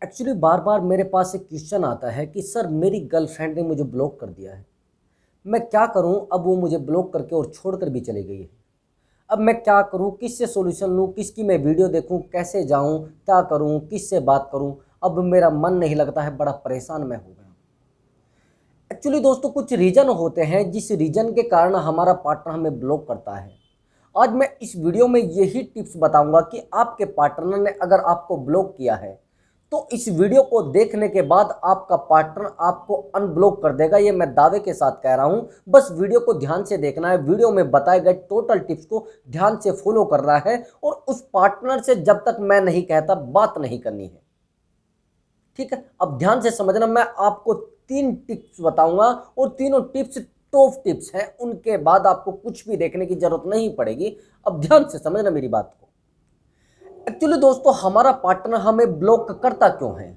Actually बार बार मेरे पास एक question आता है कि सर मेरी गर्लफ्रेंड ने मुझे ब्लॉक कर दिया है। मैं क्या करूं? अब वो मुझे ब्लॉक करके और छोड़कर भी चली गई है। अब मैं क्या करूं? किससे सॉल्यूशन लूं? किसकी मैं वीडियो देखूं? कैसे जाऊं? क्या करूं? किससे बात करूं? अब मेरा मन नहीं लगता है, बड़ा परेशान मैं हो गया। एक्चुअली दोस्तों कुछ रीज़न होते हैं जिस रीज़न के कारण हमारा पार्टनर हमें ब्लॉक करता है। आज मैं इस वीडियो में यही टिप्स बताऊंगा कि आपके पार्टनर ने अगर आपको ब्लॉक किया है तो इस वीडियो को देखने के बाद आपका पार्टनर आपको अनब्लॉक कर देगा। ये मैं दावे के साथ कह रहा हूं। बस वीडियो को ध्यान से देखना है, वीडियो में बताए गए टोटल टिप्स को ध्यान से फॉलो करना है और उस पार्टनर से जब तक मैं नहीं कहता बात नहीं करनी है। ठीक है, अब ध्यान से समझना। मैं आपको 3 टिप्स बताऊंगा और तीनों टिप्स टॉप टिप्स हैं। उनके बाद आपको कुछ भी देखने की जरूरत नहीं पड़ेगी। अब ध्यान से समझना मेरी बात को। एक्चुअली दोस्तों हमारा पार्टनर हमें ब्लॉक करता क्यों है?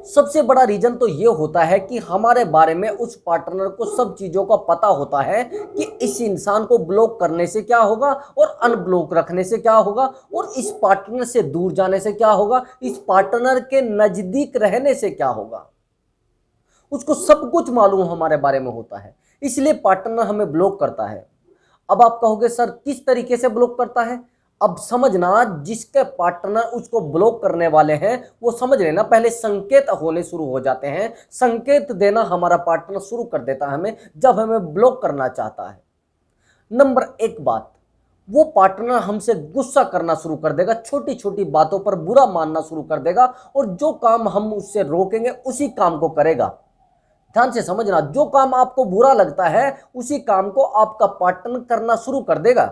सबसे बड़ा रीजन तो ये होता है कि हमारे बारे में उस पार्टनर को सब चीजों का पता होता है कि इस इंसान को ब्लॉक करने से क्या होगा और अनब्लॉक रखने से क्या होगा और इस पार्टनर से दूर जाने से क्या होगा, इस पार्टनर के नजदीक रहने से क्या होगा। उसको सब कुछ मालूम हमारे बारे में होता है, इसलिए पार्टनर हमें ब्लॉक करता है। अब आप कहोगे सर किस तरीके से ब्लॉक करता है? अब समझना, जिसके पार्टनर उसको ब्लॉक करने वाले हैं वो समझ लेना पहले संकेत होने शुरू हो जाते हैं। संकेत देना हमारा पार्टनर शुरू कर देता है हमें जब हमें ब्लॉक करना चाहता है। नंबर 1 बात, वो पार्टनर हमसे गुस्सा करना शुरू कर देगा, छोटी छोटी बातों पर बुरा मानना शुरू कर देगा और जो काम हम उससे रोकेंगे उसी काम को करेगा। ध्यान से समझना, जो काम आपको बुरा लगता है उसी काम को आपका पार्टनर करना शुरू कर देगा।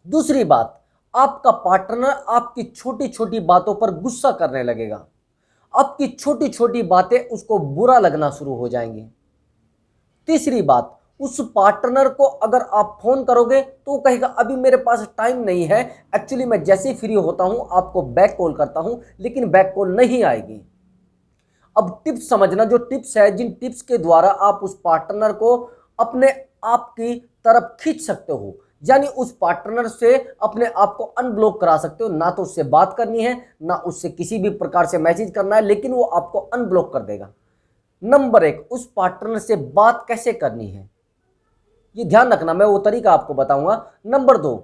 दूसरी बात, आपका पार्टनर आपकी छोटी छोटी बातों पर गुस्सा करने लगेगा। आपकी छोटी छोटी बातें उसको बुरा लगना शुरू हो जाएंगी। तीसरी बात, उस पार्टनर को अगर आप फोन करोगे तो वो कहेगा अभी मेरे पास टाइम नहीं है, एक्चुअली मैं जैसे ही फ्री होता हूं आपको बैक कॉल करता हूं, लेकिन बैक कॉल नहीं आएगी। अब टिप्स समझना, जो टिप्स है, जिन टिप्स के द्वारा आप उस पार्टनर को अपने आप की तरफ खींच सकते हो, यानी उस पार्टनर से अपने आप को अनब्लॉक करा सकते हो। ना तो उससे बात करनी है, ना उससे किसी भी प्रकार से मैसेज करना है, लेकिन वो आपको अनब्लॉक कर देगा। नंबर 1, उस पार्टनर से बात कैसे करनी है ये ध्यान रखना, मैं वो तरीका आपको बताऊंगा। नंबर 2,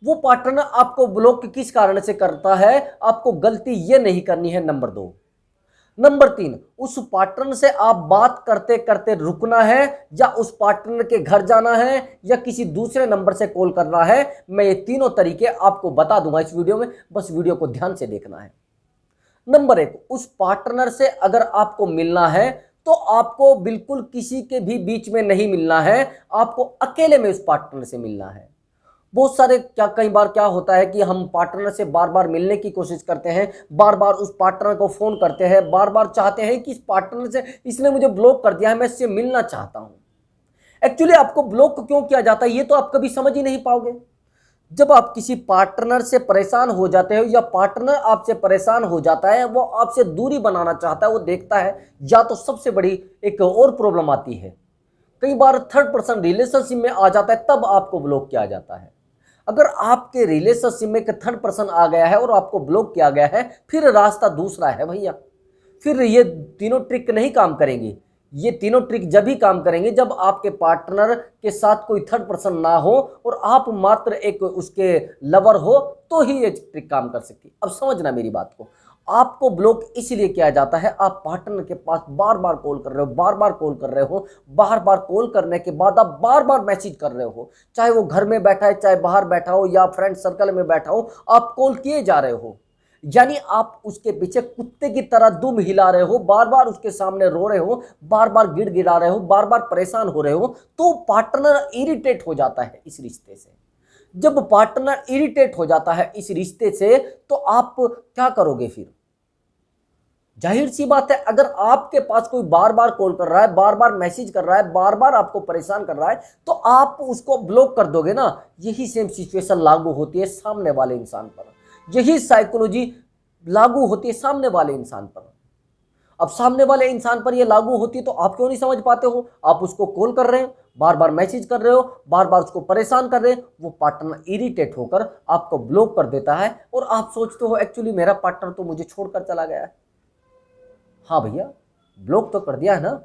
वो पार्टनर आपको ब्लॉक किस कारण से करता है, आपको गलती ये नहीं करनी है। नंबर 2, नंबर 3, उस पार्टनर से आप बात करते करते रुकना है या उस पार्टनर के घर जाना है या किसी दूसरे नंबर से कॉल करना है। मैं ये तीनों तरीके आपको बता दूंगा इस वीडियो में, बस वीडियो को ध्यान से देखना है। नंबर 1, उस पार्टनर से अगर आपको मिलना है तो आपको बिल्कुल किसी के भी बीच में नहीं मिलना है, आपको अकेले में उस पार्टनर से मिलना है। बहुत सारे कई बार क्या होता है कि हम पार्टनर से बार बार मिलने की कोशिश करते हैं, बार बार उस पार्टनर को फोन करते हैं, बार बार चाहते हैं कि इस पार्टनर से, इसने मुझे ब्लॉक कर दिया है, मैं इससे मिलना चाहता हूं। एक्चुअली आपको ब्लॉक क्यों किया जाता है ये तो आप कभी समझ ही नहीं पाओगे। जब आप किसी पार्टनर से परेशान हो जाते हो या पार्टनर आपसे परेशान हो जाता है, वो आपसे दूरी बनाना चाहता है, वो देखता है, या तो सबसे बड़ी एक और प्रॉब्लम आती है, कई बार थर्ड पर्सन रिलेशनशिप में आ जाता है, तब आपको ब्लॉक किया जाता है। अगर आपके रिलेशनशिप में एक थर्ड पर्सन आ गया है और आपको ब्लॉक किया गया है, फिर रास्ता दूसरा है भैया। फिर ये तीनों ट्रिक नहीं काम करेंगी। ये तीनों ट्रिक जब ही काम करेंगे जब आपके पार्टनर के साथ कोई थर्ड पर्सन ना हो और आप मात्र एक उसके लवर हो, तो ही ये ट्रिक काम कर सकती। अब समझना मेरी बात को, आपको ब्लॉक इसलिए किया जाता है, आप पार्टनर के पास बार बार कॉल कर रहे हो, बार बार कॉल कर रहे हो, बार बार कॉल करने के बाद आप बार बार मैसेज कर रहे हो, चाहे वो घर में बैठा है, चाहे बाहर बैठा हो या फ्रेंड सर्कल में बैठा हो, आप कॉल किए जा रहे हो। यानी आप उसके पीछे कुत्ते की तरह दुम हिला रहे हो, बार बार उसके सामने रो रहे हो, बार बार गिड़गिड़ा रहे हो, बार बार परेशान हो रहे हो, तो पार्टनर इरिटेट हो जाता है इस रिश्ते से। जब पार्टनर इरिटेट हो जाता है इस रिश्ते से तो आप क्या करोगे फिर? जाहिर सी बात है, अगर आपके पास कोई बार बार कॉल कर रहा है, बार बार मैसेज कर रहा है, बार बार आपको परेशान कर रहा है, तो आप उसको ब्लॉक कर दोगे ना। यही सेम सिचुएशन लागू होती है सामने वाले इंसान पर, यही साइकोलॉजी लागू होती है सामने वाले इंसान पर। अब सामने वाले इंसान पर ये लागू होती है तो आप क्यों नहीं समझ पाते हो? आप उसको कॉल कर रहे हैं, बार बार मैसेज कर रहे हो, बार बार उसको परेशान कर रहे हो, वो पार्टनर इरिटेट होकर आपको ब्लॉक कर देता है और आप सोचते हो एक्चुअली मेरा पार्टनर तो मुझे छोड़कर चला गया है। हाँ भैया, ब्लॉक तो कर दिया है ना।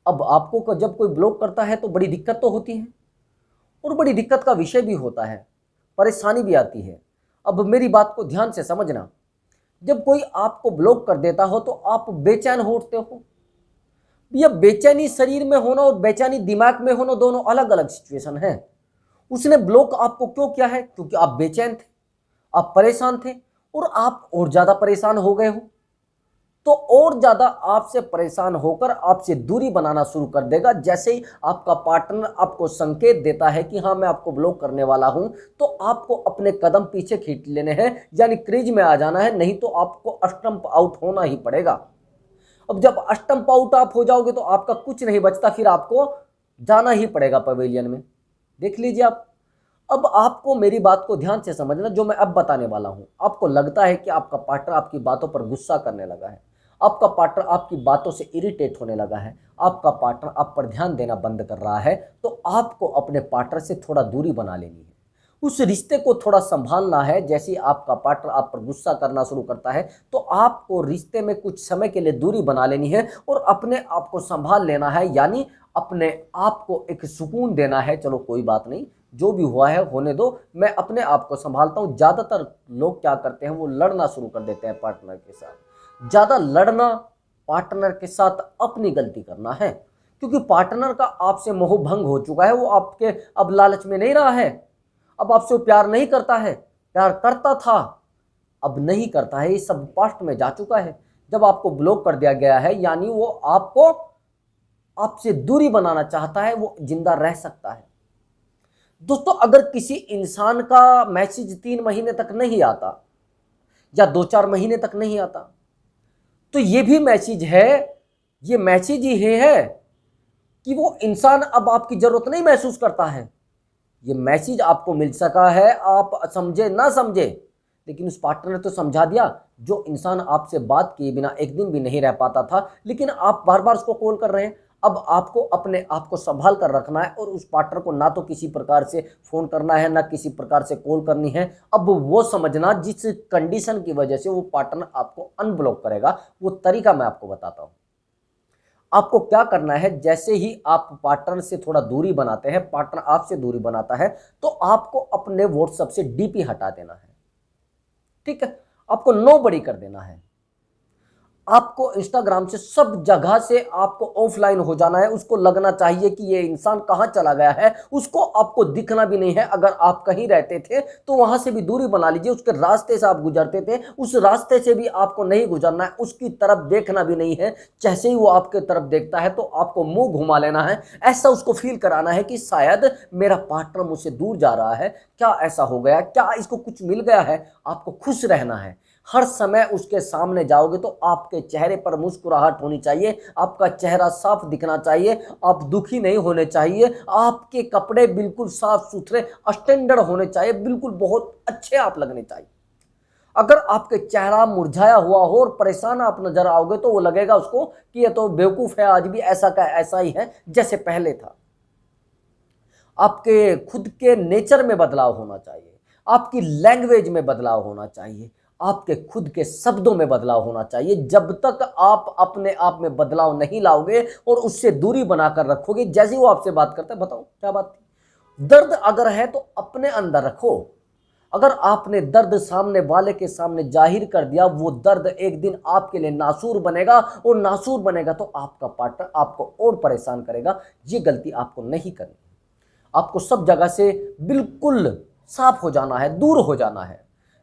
अब आपको जब कोई ब्लॉक करता है तो बड़ी दिक्कत तो होती है, और बड़ी दिक्कत का विषय भी होता है, परेशानी भी आती है। अब मेरी बात को ध्यान से समझना, जब कोई आपको ब्लॉक कर देता हो तो आप बेचैन होते हो। यह बेचैनी शरीर में होना और बेचैनी दिमाग में होना दोनों अलग अलग सिचुएशन है। उसने ब्लॉक आपको क्यों किया है? क्योंकि आप बेचैन थे, आप परेशान थे, और आप और ज्यादा परेशान हो गए हो। तो और ज्यादा आपसे परेशान होकर आपसे दूरी बनाना शुरू कर देगा। जैसे ही आपका पार्टनर आपको संकेत देता है कि हाँ मैं आपको ब्लॉक करने वाला हूं, तो आपको अपने कदम पीछे खींच लेने हैं, यानी क्रीज में आ जाना है, नहीं तो आपको स्टंप आउट होना ही पड़ेगा। अब जब स्टंप आउट आप हो जाओगे तो आपका कुछ नहीं बचता, फिर आपको जाना ही पड़ेगा पवेलियन में। देख लीजिए आप। अब आपको मेरी बात को ध्यान से समझना, जो मैं अब बताने वाला हूं। आपको लगता है कि आपका पार्टनर आपकी बातों पर गुस्सा करने लगा है, आपका पार्टनर आपकी बातों से इरिटेट होने लगा है, आपका पार्टनर आप पर ध्यान देना बंद कर रहा है, तो आपको अपने पार्टनर से थोड़ा दूरी बना लेनी है, उस रिश्ते को थोड़ा संभालना है। जैसे ही आपका पार्टनर आप पर गुस्सा करना शुरू करता है तो आपको रिश्ते में कुछ समय के लिए दूरी बना लेनी है और अपने आप को संभाल लेना है, यानी अपने आप को एक सुकून देना है। चलो कोई बात नहीं, जो भी हुआ है होने दो, मैं अपने आप को संभालता हूँ। ज़्यादातर लोग क्या करते हैं, वो लड़ना शुरू कर देते हैं पार्टनर के साथ। ज़्यादा लड़ना पार्टनर के साथ अपनी गलती करना है, क्योंकि पार्टनर का आपसे मोह भंग हो चुका है। वो आपके अब लालच में नहीं रहा है, अब आपसे प्यार नहीं करता है। प्यार करता था, अब नहीं करता है, ये सब पास्ट में जा चुका है। जब आपको ब्लॉक कर दिया गया है, यानी वो आपको आपसे दूरी बनाना चाहता है, वो जिंदा रह सकता है। दोस्तों, अगर किसी इंसान का मैसेज 3 महीने तक नहीं आता या 2-4 महीने तक नहीं आता, तो ये भी मैसेज है, ये मैसेज ही है कि वो इंसान अब आपकी जरूरत नहीं महसूस करता है। ये मैसेज आपको मिल सका है, आप समझे ना समझे, लेकिन उस पार्टनर ने तो समझा दिया। जो इंसान आपसे बात किए बिना एक दिन भी नहीं रह पाता था, लेकिन आप बार बार उसको कॉल कर रहे हैं। अब आपको अपने आप को संभाल कर रखना है और उस पार्टनर को ना तो किसी प्रकार से फोन करना है, ना किसी प्रकार से कॉल करनी है। अब वो समझना जिस कंडीशन की वजह से वो पार्टनर आपको अनब्लॉक करेगा, वो तरीका मैं आपको बताता हूं। आपको क्या करना है, जैसे ही आप पार्टनर से थोड़ा दूरी बनाते हैं, पार्टनर आपसे दूरी बनाता है, तो आपको अपने व्हाट्सएप से डीपी हटा देना है। ठीक है, आपको नो बड़ी कर देना है। आपको इंस्टाग्राम से सब जगह से आपको ऑफलाइन हो जाना है। उसको लगना चाहिए कि ये इंसान कहाँ चला गया है, उसको आपको दिखना भी नहीं है। अगर आप कहीं रहते थे तो वहां से भी दूरी बना लीजिए। उसके रास्ते से आप गुजरते थे, उस रास्ते से भी आपको नहीं गुजरना है, उसकी तरफ देखना भी नहीं है। जैसे ही वो आपके तरफ देखता है तो आपको मुंह घुमा लेना है। ऐसा उसको फील कराना है कि शायद मेरा पार्टनर मुझसे दूर जा रहा है, क्या ऐसा हो गया, क्या इसको कुछ मिल गया है। आपको खुश रहना है। हर समय उसके सामने जाओगे तो आपके चेहरे पर मुस्कुराहट होनी चाहिए, आपका चेहरा साफ दिखना चाहिए, आप दुखी नहीं होने चाहिए, आपके कपड़े बिल्कुल साफ सुथरे स्टैंडर्ड होने चाहिए, बिल्कुल बहुत अच्छे आप लगने चाहिए। अगर आपके चेहरा मुरझाया हुआ हो और परेशान आप नजर आओगे तो वो लगेगा उसको कि ये तो बेवकूफ है, आज भी ऐसा का ऐसा ही है जैसे पहले था। आपके खुद के नेचर में बदलाव होना चाहिए, आपकी लैंग्वेज में बदलाव होना चाहिए, आपके खुद के शब्दों में बदलाव होना चाहिए। जब तक आप अपने आप में बदलाव नहीं लाओगे और उससे दूरी बनाकर रखोगे, जैसे वो आपसे बात करता है, बताओ क्या बात थी। दर्द अगर है तो अपने अंदर रखो। अगर आपने दर्द सामने वाले के सामने जाहिर कर दिया, वो दर्द एक दिन आपके लिए नासूर बनेगा, और नासूर बनेगा तो आपका पार्टनर आपको और परेशान करेगा। ये गलती आपको नहीं करनी। आपको सब जगह से बिल्कुल साफ हो जाना है, दूर हो जाना है।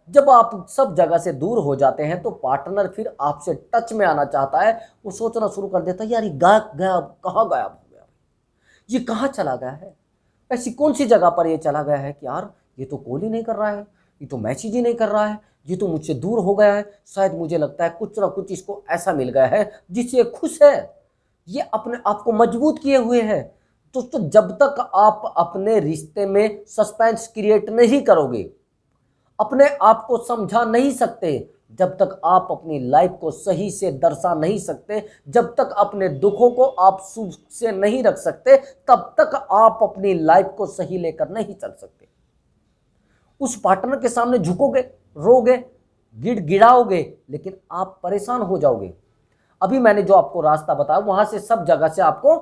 जब आप सब जगह से दूर हो जाते हैं तो पार्टनर फिर आपसे टच में आना चाहता है। वो सोचना शुरू कर देता है, यार ये गायब गया, कहाँ गायब हो गया, ये कहाँ चला गया है, ऐसी कौन सी जगह पर ये चला गया है कि यार ये तो कॉल ही नहीं कर रहा है, ये तो मैसेज ही नहीं कर रहा है, ये तो मुझसे दूर हो गया है। शायद मुझे लगता है कुछ ना कुछ इसको ऐसा मिल गया है जिससे खुश है, ये अपने आप को मजबूत किए हुए है। दोस्तों, जब तक आप अपने रिश्ते में सस्पेंस क्रिएट नहीं करोगे, अपने आप को समझा नहीं सकते, जब तक आप अपनी लाइफ को सही से दर्शा नहीं सकते, जब तक अपने दुखों को आप सुख से नहीं रख सकते, तब तक आप अपनी लाइफ को सही लेकर नहीं चल सकते। उस पार्टनर के सामने झुकोगे, रोगे, गिड़गिड़ाओगे, लेकिन आप परेशान हो जाओगे। अभी मैंने जो आपको रास्ता बताया वहां से सब जगह से आपको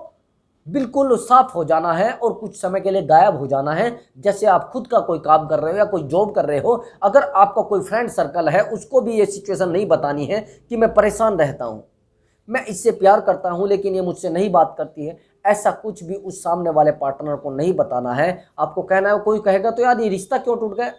बिल्कुल साफ हो जाना है और कुछ समय के लिए गायब हो जाना है। जैसे आप खुद का कोई काम कर रहे हो या कोई जॉब कर रहे हो, अगर आपका कोई फ्रेंड सर्कल है, उसको भी ये सिचुएशन नहीं बतानी है कि मैं परेशान रहता हूं, मैं इससे प्यार करता हूं लेकिन ये मुझसे नहीं बात करती है। ऐसा कुछ भी उस सामने वाले पार्टनर को नहीं बताना है। आपको कहना है, कोई कहेगा तो यार ये रिश्ता क्यों टूट गया?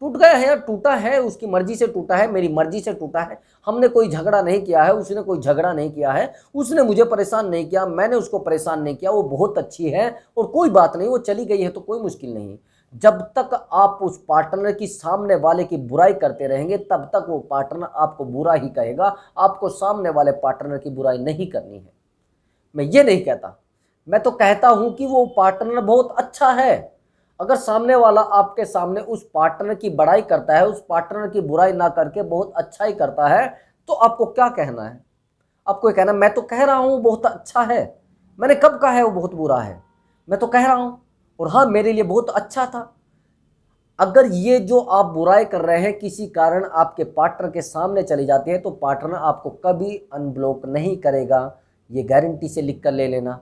टूट गया है यार, टूटा है, उसकी मर्जी से टूटा है, मेरी मर्जी से टूटा है। हमने कोई झगड़ा नहीं किया है, उसने कोई झगड़ा नहीं किया है, उसने मुझे परेशान नहीं किया, मैंने उसको परेशान नहीं किया। वो बहुत अच्छी है और कोई बात नहीं, वो चली गई है तो कोई मुश्किल नहीं। जब तक आप उस पार्टनर की, सामने वाले की बुराई करते रहेंगे, तब तक वो पार्टनर आपको बुरा ही कहेगा। आपको सामने वाले पार्टनर की बुराई नहीं करनी है। मैं ये नहीं कहता, मैं तो कहता हूं कि वो पार्टनर बहुत अच्छा है। अगर सामने वाला आपके सामने उस पार्टनर की बड़ाई करता है, उस पार्टनर की बुराई ना करके बहुत अच्छा ही करता है, तो आपको क्या कहना है? आपको ये कहना, मैं तो कह रहा हूं बहुत अच्छा है, मैंने कब कहा है वो बहुत बुरा है? मैं तो कह रहा हूं, और हाँ मेरे लिए बहुत अच्छा था। अगर ये जो आप बुराई कर रहे हैं किसी कारण आपके पार्टनर के सामने चली जाती है, तो पार्टनर आपको कभी अनब्लॉक नहीं करेगा। ये गारंटी से लिख कर ले लेना।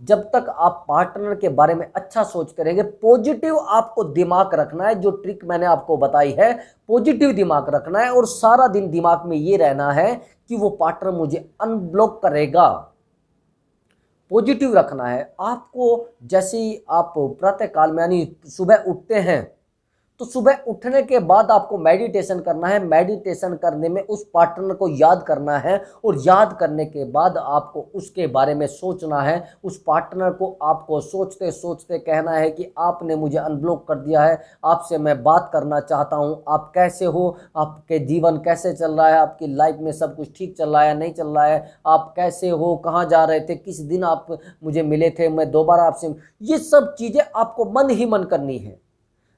जब तक आप पार्टनर के बारे में अच्छा सोचते रहेंगे, पॉजिटिव आपको दिमाग रखना है। जो ट्रिक मैंने आपको बताई है, पॉजिटिव दिमाग रखना है और सारा दिन दिमाग में ये रहना है कि वो पार्टनर मुझे अनब्लॉक करेगा। पॉजिटिव रखना है आपको। जैसे ही आप प्रातः काल में यानी सुबह उठते हैं, तो सुबह उठने के बाद आपको मेडिटेशन करना है। मेडिटेशन करने में उस पार्टनर को याद करना है और याद करने के बाद आपको उसके बारे में सोचना है। उस पार्टनर को आपको सोचते सोचते कहना है कि आपने मुझे अनब्लॉक कर दिया है, आपसे मैं बात करना चाहता हूं, आप कैसे हो, आपके जीवन कैसे चल रहा है, आपकी लाइफ में सब कुछ ठीक चल रहा है नहीं चल रहा है, आप कैसे हो, कहाँ जा रहे थे, किस दिन आप मुझे मिले थे, मैं दोबारा आपसे, ये सब चीज़ें आपको मन ही मन करनी है।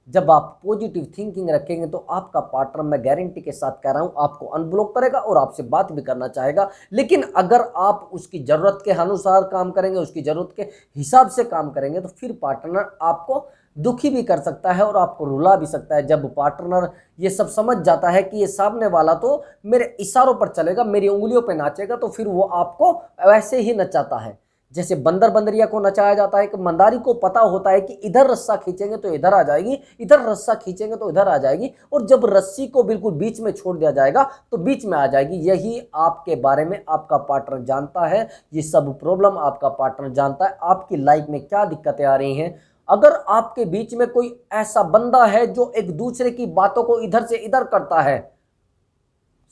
जब आप पॉजिटिव थिंकिंग रखेंगे तो आपका पार्टनर, मैं गारंटी के साथ कह रहा हूं, आपको अनब्लॉक करेगा और आपसे बात भी करना चाहेगा। लेकिन अगर आप उसकी ज़रूरत के अनुसार काम करेंगे, उसकी ज़रूरत के हिसाब से काम करेंगे, तो फिर पार्टनर आपको दुखी भी कर सकता है और आपको रुला भी सकता है। जब पार्टनर ये सब समझ जाता है कि ये सामने वाला तो मेरे इशारों पर चलेगा, मेरी उंगलियों पर नाचेगा, तो फिर वो आपको वैसे ही नचाता है। जैसे बंदर बंदरिया को नचाया जाता है कि मंदारी को पता होता है कि इधर रस्सा खींचेंगे तो इधर आ जाएगी, इधर रस्सा खींचेंगे तो इधर आ जाएगी, और जब रस्सी को बिल्कुल बीच में छोड़ दिया जाएगा तो बीच में आ जाएगी। यही आपके बारे में आपका पार्टनर जानता है। ये सब प्रॉब्लम आपका पार्टनर जानता है, आपकी लाइफ में क्या दिक्कतें आ रही हैं। अगर आपके बीच में कोई ऐसा बंदा है जो एक दूसरे की बातों को इधर से इधर करता है,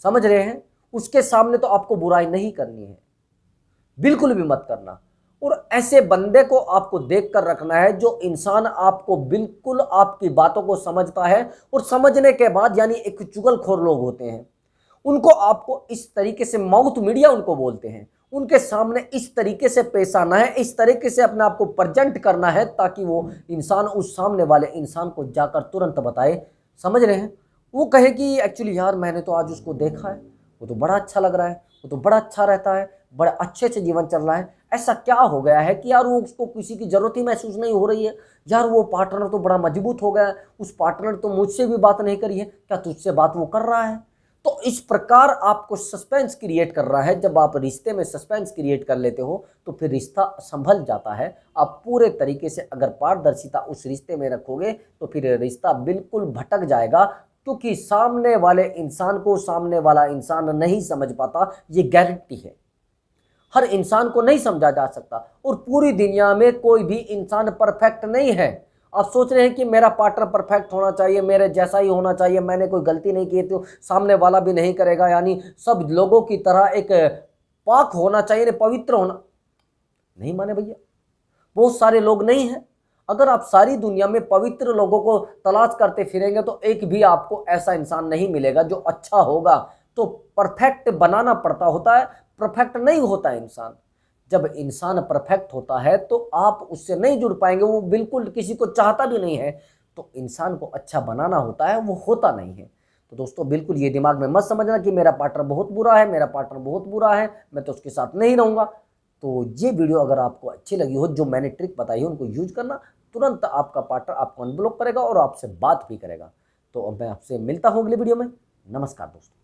समझ रहे हैं, उसके सामने तो आपको बुराई नहीं करनी है, बिल्कुल भी मत करना। और ऐसे बंदे को आपको देख कर रखना है जो इंसान आपको बिल्कुल आपकी बातों को समझता है, और समझने के बाद, यानी एक चुगलखोर लोग होते हैं, उनको आपको इस तरीके से, माउथ मीडिया उनको बोलते हैं, उनके सामने इस तरीके से पेश आना है, इस तरीके से अपने आप को प्रेजेंट करना है ताकि वो इंसान उस सामने वाले इंसान को जाकर तुरंत बताए, समझ रहे हैं, वो कहे कि एक्चुअली यार मैंने तो आज उसको देखा है, वो तो बड़ा अच्छा लग रहा है, वो तो बड़ा अच्छा रहता है, बड़ा अच्छे से जीवन चल रहा है, ऐसा क्या हो गया है कि यार वो उसको किसी की ज़रूरत ही महसूस नहीं हो रही है, यार वो पार्टनर तो बड़ा मजबूत हो गया है, उस पार्टनर तो मुझसे भी बात नहीं करी है, क्या तुझसे बात वो कर रहा है? तो इस प्रकार आपको सस्पेंस क्रिएट कर रहा है। जब आप रिश्ते में सस्पेंस क्रिएट कर लेते हो तो फिर रिश्ता संभल जाता है। आप पूरे तरीके से अगर पारदर्शिता उस रिश्ते में रखोगे तो फिर रिश्ता बिल्कुल भटक जाएगा, क्योंकि सामने वाले इंसान को सामने वाला इंसान नहीं समझ पाता, ये गारंटी है। हर इंसान को नहीं समझा जा सकता, और पूरी दुनिया में कोई भी इंसान परफेक्ट नहीं है। आप सोच रहे हैं कि मेरा पार्टनर परफेक्ट होना चाहिए, मेरे जैसा ही होना चाहिए, मैंने कोई गलती नहीं की तो सामने वाला भी नहीं करेगा, यानी सब लोगों की तरह एक पाक होना चाहिए, पवित्र होना नहीं। माने भैया, बहुत सारे लोग नहीं हैं। अगर आप सारी दुनिया में पवित्र लोगों को तलाश करते फिरेंगे तो एक भी आपको ऐसा इंसान नहीं मिलेगा जो अच्छा होगा। तो परफेक्ट बनाना पड़ता होता है, परफेक्ट नहीं होता इंसान। जब इंसान परफेक्ट होता है तो आप उससे नहीं जुड़ पाएंगे, वो बिल्कुल किसी को चाहता भी नहीं है। तो इंसान को अच्छा बनाना होता है, वो होता नहीं है। तो दोस्तों बिल्कुल ये दिमाग में मत समझना कि मेरा पार्टनर बहुत बुरा है, मेरा पार्टनर बहुत बुरा है, मैं तो उसके साथ नहीं रहूँगा। तो ये वीडियो अगर आपको अच्छी लगी हो, जो मैंने ट्रिक बताई है उनको यूज करना, तुरंत आपका पार्टनर आपको अनब्लॉक करेगा और आपसे बात भी करेगा। तो अब मैं आपसे मिलता हूँ अगली वीडियो में। नमस्कार दोस्तों।